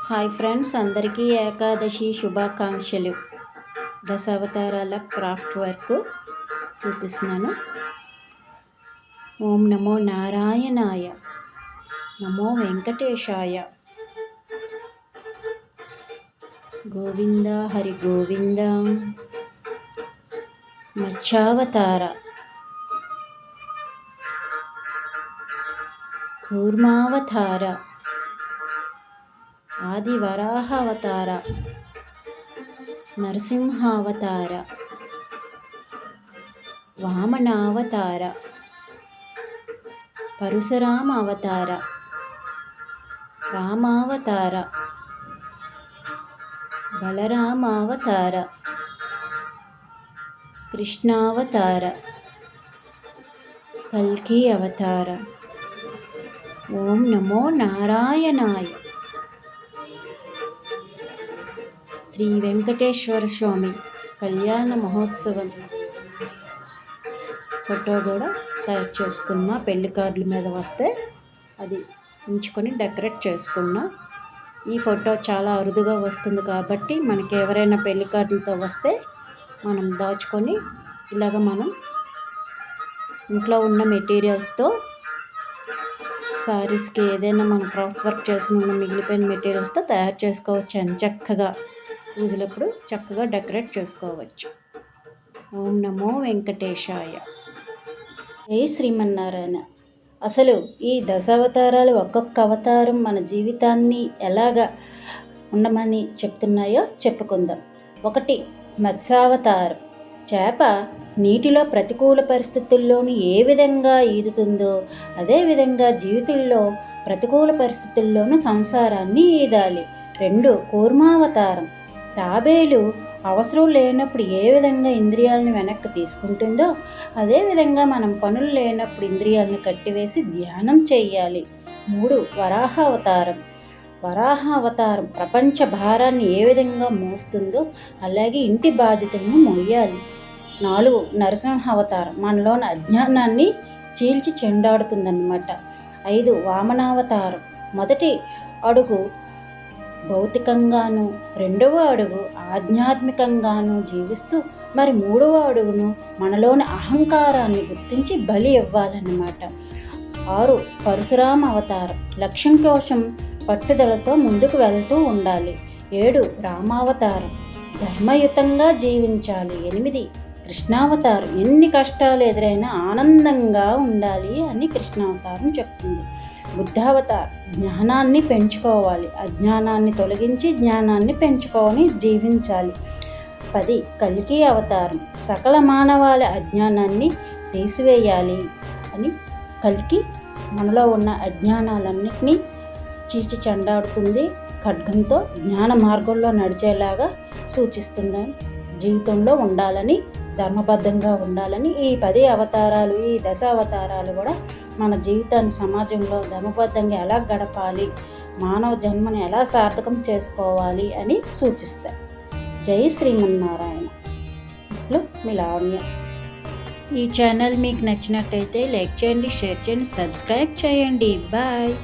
Hi friends, అందరికీ ఏకాదశి శుభాకాంక్షలు. దశావతారాల craft work చూపిస్తున్నాను. ఓం నమో నారాయణాయ, నమో వెంకటేశాయ, గోవింద హరి గోవింద. మత్స్యావతార, కూర్మావతార, ఆది వరాహావతార, నరసింహావతార, వామనావతార, పరశురామ అవతార, రామావతార, బలరామావతార, కృష్ణావతార, కల్కి అవతార. ఓం నమో నారాయణాయ. శ్రీ వెంకటేశ్వర స్వామి కళ్యాణ మహోత్సవం ఫోటో కూడా తయారు చేసుకున్నా. పెళ్లి కార్డుల మీద వస్తే అది ఉంచుకొని డెకరేట్ చేసుకున్నా. ఈ ఫోటో చాలా అరుదుగా వస్తుంది కాబట్టి మనకి ఎవరైనా పెళ్లి కార్డులతో వస్తే మనం దాచుకొని ఇలాగ మనం ఇంట్లో ఉన్న మెటీరియల్స్తో శారీస్కి ఏదైనా మనం క్రాఫ్ట్ వర్క్ చేసిన మిగిలిపోయిన మెటీరియల్స్తో తయారు చేసుకోవచ్చు. అని చక్కగా పూజలప్పుడు చక్కగా డెకరేట్ చేసుకోవచ్చు. ఓం నమో వెంకటేశాయ. జై శ్రీమన్నారాయణ. అసలు ఈ దశావతారాలు ఒక్కొక్క అవతారం మన జీవితాన్ని ఎలాగా ఉండమని చెప్తున్నాయో చెప్పుకుందాం. 1 మత్స్యావతారం. చేప నీటిలో ప్రతికూల పరిస్థితుల్లోని ఏ విధంగా ఈదుతుందో అదేవిధంగా జీవితంలో ప్రతికూల పరిస్థితుల్లోనూ సంసారాన్ని ఈదాలి. 2 కూర్మావతారం. తాబేలు అవసరం లేనప్పుడు ఏ విధంగా ఇంద్రియాలను వెనక్కి తీసుకుంటుందో అదేవిధంగా మనం పనులు లేనప్పుడు ఇంద్రియాలను కట్టివేసి ధ్యానం చేయాలి. 3 వరాహావతారం. వరాహావతారం ప్రపంచ భారాన్ని ఏ విధంగా మోస్తుందో అలాగే ఇంటి బాధ్యతలను మోయాలి. 4 నరసింహావతారం. మనలోని అజ్ఞానాన్ని చీల్చి చెండాడుతుందన్నమాట. 5 వామనావతారం. మొదటి అడుగు భౌతికంగాను, 2వ అడుగు ఆధ్యాత్మికంగాను జీవిస్తూ మరి 3వ అడుగును మనలోని అహంకారాన్ని గుర్తించి బలి ఇవ్వాలన్నమాట. 6 పరశురామ అవతారం. లక్ష్యం కోసం పట్టుదలతో ముందుకు వెళ్తూ ఉండాలి. 7 రామావతారం. ధర్మయుతంగా జీవించాలి. 8 కృష్ణావతారం. ఎన్ని కష్టాలు ఎదురైనా ఆనందంగా ఉండాలి అని కృష్ణావతారం చెప్తుంది. బుద్ధావతారం. జ్ఞానాన్ని పెంచుకోవాలి, అజ్ఞానాన్ని తొలగించి జ్ఞానాన్ని పెంచుకొని జీవించాలి. 10 కల్కి అవతారం. సకల మానవాళి అజ్ఞానాన్ని తీసివేయాలి అని కల్కి మనలో ఉన్న అజ్ఞానాలన్నింటినీ చీల్చి చెండాడుతుంది. ఖడ్గంతో జ్ఞాన మార్గంలో నడిచేలాగా సూచిస్తుంది. జీవితంలో ఉండాలని, ధర్మబద్ధంగా ఉండాలని ఈ 10 అవతారాలు, ఈ దశావతారాలు కూడా మన జీవితాన్ని సమాజంలో ధర్మబద్ధంగా ఎలా గడపాలి, మానవ జన్మను ఎలా సార్థకం చేసుకోవాలి అని సూచిస్తాయి. జై శ్రీమన్నారాయణ. ఇట్లు మీ లావణ్య. ఈ ఛానల్ మీకు నచ్చినట్టయితే లైక్ చేయండి, షేర్ చేయండి, సబ్స్క్రైబ్ చేయండి. బాయ్.